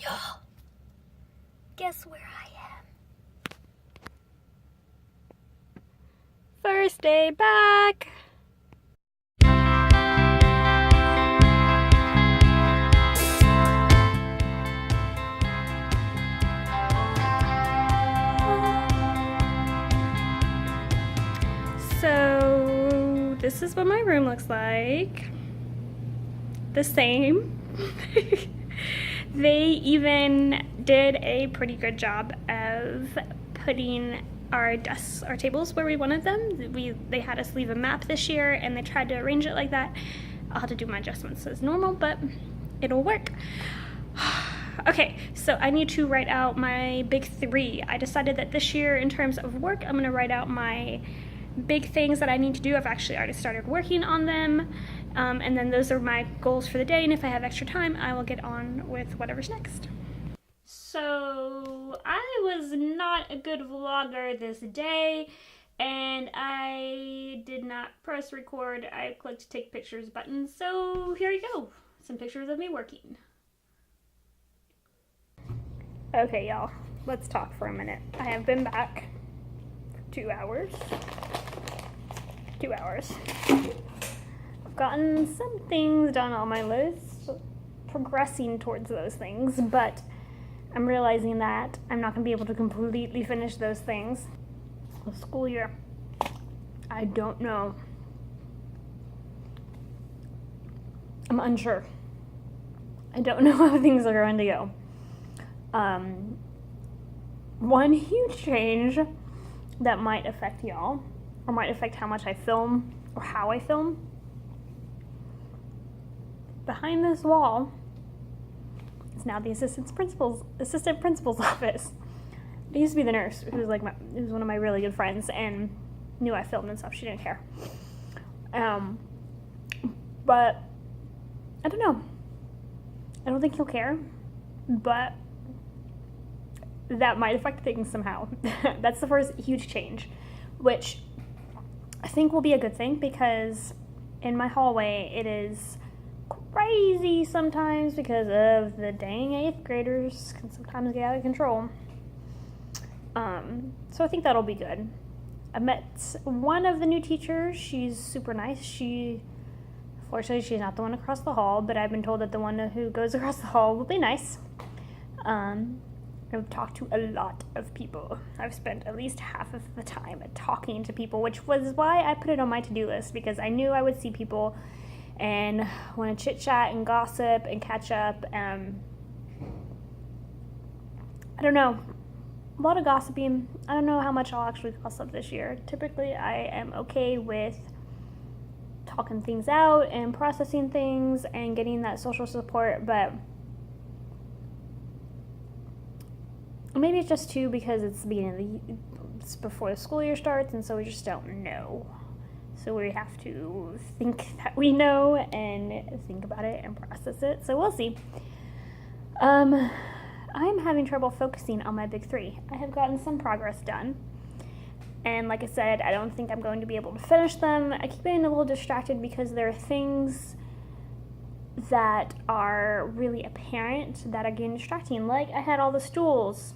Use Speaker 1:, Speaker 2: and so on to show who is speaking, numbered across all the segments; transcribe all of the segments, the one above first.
Speaker 1: Y'all, guess where I am? First day back. So this is what my room looks like. The same. They even did a pretty good job of putting our desks, our tables where we wanted them. They had us leave a map this year and they tried to arrange it like that. I'll have to do my adjustments as normal, but it'll work. Okay, so I need to write out my big three. I decided that this year in terms of work, I'm gonna write out my big things that I need to do. I've actually already started working on them. And then those are my goals for the day, and if I have extra time, I will get on with whatever's next. So I was not a good vlogger this day, and I did not press record. I clicked take pictures button, so here you go. Some pictures of me working. Okay, y'all, let's talk for a minute. I have been back for 2 hours. 2 hours. I've gotten some things done on my list, progressing towards those things, but I'm realizing that I'm not going to be able to completely finish those things the school year. I don't know. I'm unsure. I don't know how things are going to go. One huge change that might affect y'all, or might affect how much I film, or how I film. Behind this wall is now the assistant principal's office. It used to be the nurse, who was one of my really good friends and knew I filmed and stuff. She didn't care. But I don't know. I don't think he'll care, but that might affect things somehow. That's the first huge change, which I think will be a good thing, because in my hallway it is crazy sometimes because of the dang 8th graders can sometimes get out of control. So I think that'll be good. I met one of the new teachers. She's super nice. Fortunately, she's not the one across the hall, but I've been told that the one who goes across the hall will be nice. I've talked to a lot of people. I've spent at least half of the time talking to people, which was why I put it on my to-do list, because I knew I would see people and want to chit-chat and gossip and catch up. I don't know. A lot of gossiping. I don't know how much I'll actually gossip this year. Typically, I am okay with talking things out and processing things and getting that social support, but maybe it's just too because it's the beginning of it's before the school year starts, and so we just don't know. So we have to think that we know and think about it and process it. So we'll see. I'm having trouble focusing on my big three. I have gotten some progress done. And like I said, I don't think I'm going to be able to finish them. I keep getting a little distracted because there are things that are really apparent that are getting distracting. Like I had all the stools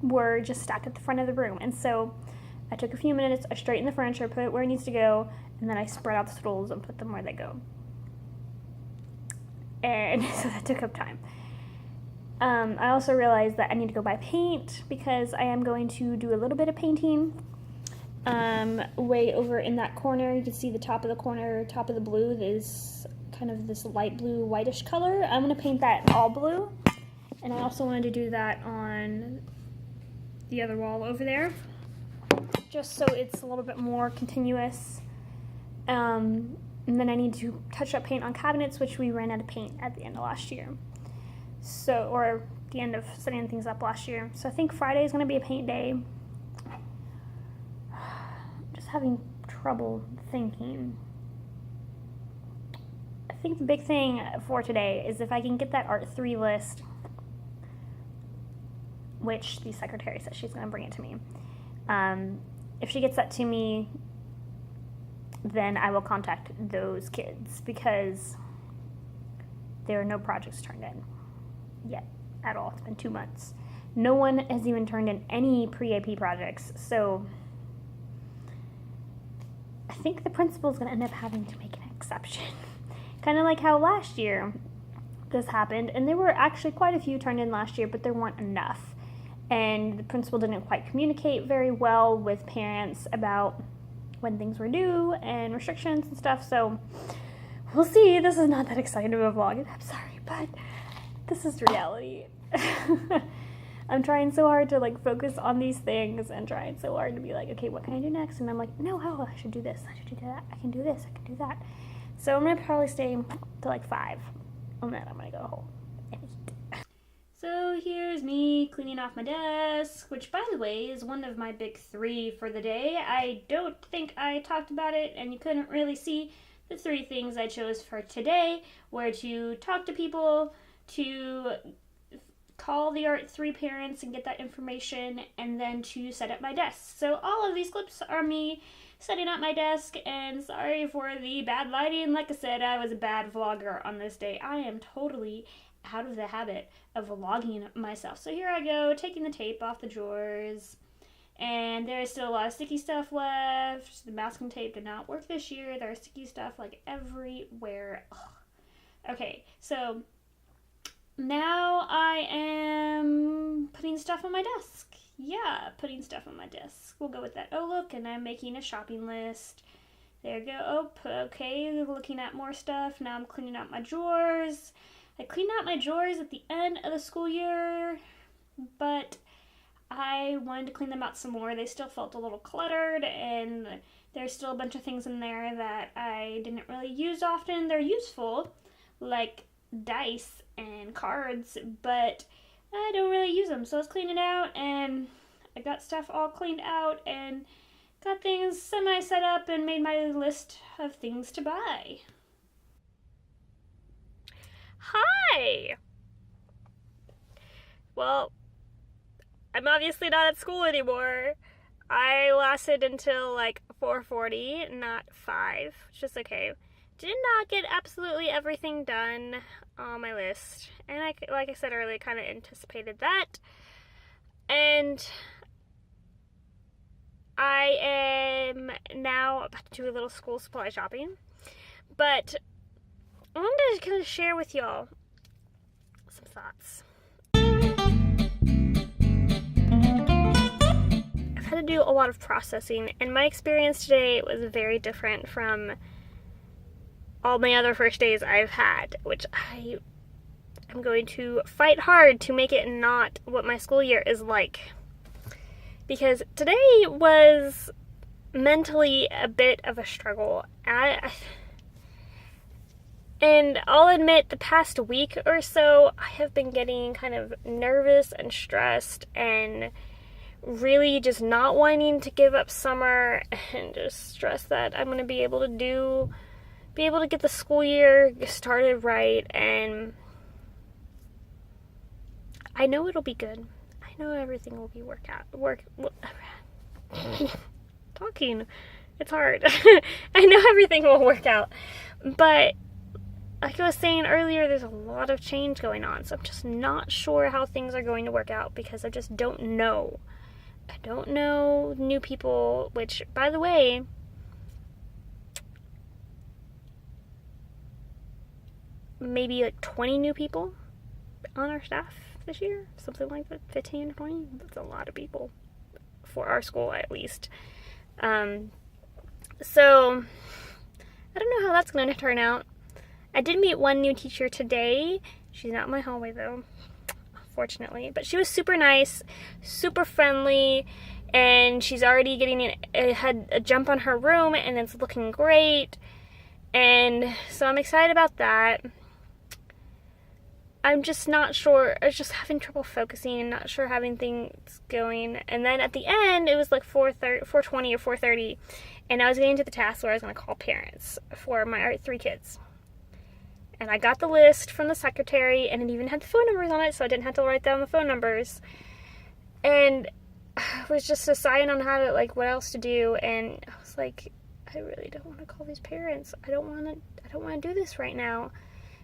Speaker 1: were just stacked at the front of the room. And so I took a few minutes, I straightened the furniture, put it where it needs to go, and then I spread out the stools and put them where they go. And so that took up time. I also realized that I need to go buy paint because I am going to do a little bit of painting. Way over in that corner, you can see the top of the corner, top of the blue is kind of this light blue, whitish color. I'm going to paint that all blue. And I also wanted to do that on the other wall over there, just so it's a little bit more continuous. And then I need to touch up paint on cabinets, which we ran out of paint at the end of last year. Or the end of setting things up last year. So I think Friday is going to be a paint day. Just having trouble thinking. I think the big thing for today is if I can get that Art 3 list, which the secretary says she's going to bring it to me. If she gets that to me, then I will contact those kids, because there are no projects turned in yet. at all. It's been 2 months. No one has even turned in any pre-AP projects, so I think the principal is going to end up having to make an exception. Kind of like how last year this happened, and there were actually quite a few turned in last year, but there weren't enough. And the principal didn't quite communicate very well with parents about when things were due and restrictions and stuff, so we'll see. This is not that exciting of a vlog, I'm sorry, but this is reality. I'm trying so hard to like focus on these things and trying so hard to be like, okay, what can I do next? And I'm like, no, I should do this, I should do that, I can do this, I can do that. So I'm gonna probably stay till like 5, and then I'm gonna go home and eat. So here's me cleaning off my desk, which by the way is one of my big 3 for the day. I don't think I talked about it, and you couldn't really see the 3 things I chose for today were to talk to people, to call the Art 3 parents and get that information, and then to set up my desk. So all of these clips are me setting up my desk, and sorry for the bad lighting. Like I said, I was a bad vlogger on this day. I am totally out of the habit of vlogging myself. So here I go, taking the tape off the drawers, and there's still a lot of sticky stuff left. The masking tape did not work this year. There's sticky stuff like everywhere. Ugh. Okay, so now I am putting stuff on my desk. Yeah, putting stuff on my desk. We'll go with that. Oh, look, and I'm making a shopping list. There you go. Oh, okay, looking at more stuff. Now I'm cleaning out my drawers. I cleaned out my drawers at the end of the school year, but I wanted to clean them out some more. They still felt a little cluttered, and there's still a bunch of things in there that I didn't really use often. They're useful, like dice and cards, but I don't really use them. So I was cleaning out, and I got stuff all cleaned out and got things semi set up and made my list of things to buy. Hi! Well, I'm obviously not at school anymore. I lasted until like 4:40, not 5, which is okay. Did not get absolutely everything done on my list, and like I said earlier, kind of anticipated that. And I am now about to do a little school supply shopping, but I wanted to kind of share with y'all some thoughts. I've had to do a lot of processing, and my experience today was very different from all my other first days I've had, which I am going to fight hard to make it not what my school year is like. Because today was mentally a bit of a struggle. And I'll admit, the past week or so, I have been getting kind of nervous and stressed and really just not wanting to give up summer, and just stressed that I'm going to be able to get the school year started right, and I know it'll be good. I know everything will be talking, it's hard. I know everything will work out, but like I was saying earlier, there's a lot of change going on, so I'm just not sure how things are going to work out because I just don't know. I don't know new people, which, by the way, maybe like 20 new people on our staff this year, something like that, 15 or 20. That's a lot of people for our school, at least. So I don't know how that's going to turn out. I did meet one new teacher today. She's not in my hallway though, unfortunately, but she was super nice, super friendly, and she's already had a jump on her room, and it's looking great. And so I'm excited about that. I'm just not sure. I was just having trouble focusing and not sure having things going. And then at the end, it was like 4:20 or 4:30, and I was getting to the task where I was going to call parents for my Art 3 kids. And I got the list from the secretary, and it even had the phone numbers on it, so I didn't have to write down the phone numbers. And I was just deciding on how to, like, what else to do, and I was like, I really don't want to call these parents. I don't want to do this right now.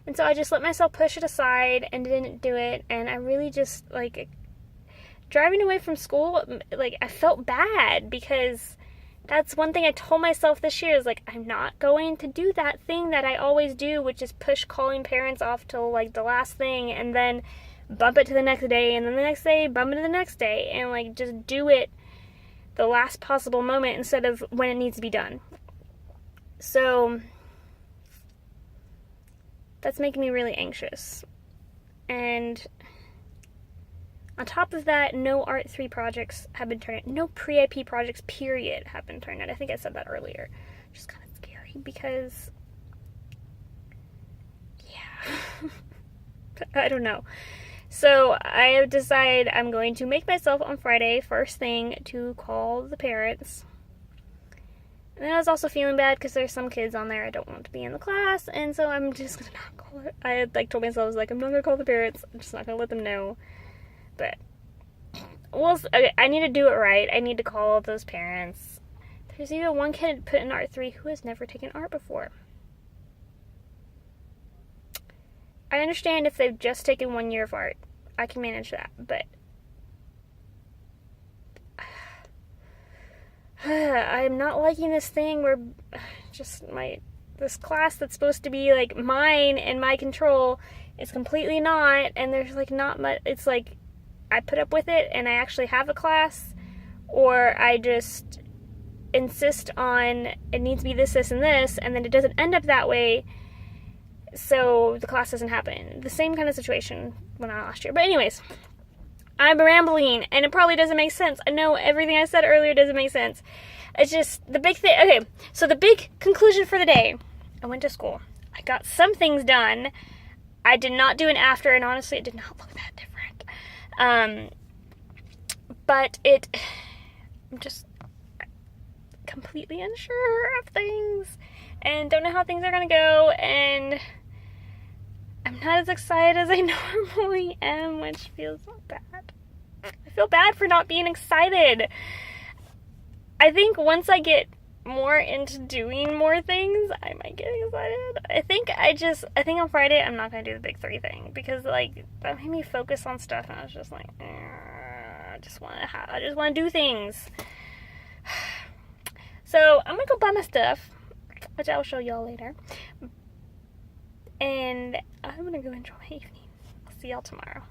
Speaker 1: And so I just let myself push it aside and didn't do it. And I really just, like, driving away from school, like, I felt bad because that's one thing I told myself this year is, like, I'm not going to do that thing that I always do, which is push calling parents off till, like, the last thing and then bump it to the next day and then the next day, bump it to the next day and, like, just do it the last possible moment instead of when it needs to be done. So that's making me really anxious. And on top of that, no Art 3 projects have been turned in. No pre-IP projects, period, have been turned in. I think I said that earlier. Which is kind of scary because, yeah. I don't know. So I have decided I'm going to make myself on Friday, first thing, to call the parents. And then I was also feeling bad because there's some kids on there I don't want to be in the class, and so I'm just gonna not call it. I had, like, told myself, I was like, I'm not gonna call the parents. I'm just not gonna let them know. But, well, okay, I need to do it right. I need to call those parents. There's even one kid put in Art 3 who has never taken art before. I understand if they've just taken 1 year of art. I can manage that, but I'm not liking this thing where just this class that's supposed to be, like, mine and my control is completely not, and there's, like, not much. It's like I put up with it and I actually have a class, or I just insist on it needs to be this, this, and this, and then it doesn't end up that way, so the class doesn't happen. The same kind of situation went on last year. But anyways, I'm rambling, and it probably doesn't make sense. I know everything I said earlier doesn't make sense. It's just the big thing. Okay, so the big conclusion for the day. I went to school. I got some things done. I did not do an after, and honestly, it did not look that different. But I'm just completely unsure of things, and don't know how things are going to go, and I'm not as excited as I normally am, which feels bad. I feel bad for not being excited. I think once I get more into doing more things, I might get excited. I think on Friday I'm not going to do the big 3 thing because, like, that made me focus on stuff, and I was just like, I just want to do things. So I'm going to go buy my stuff, which I'll show y'all later. And I'm going to go enjoy my evening. I'll see y'all tomorrow.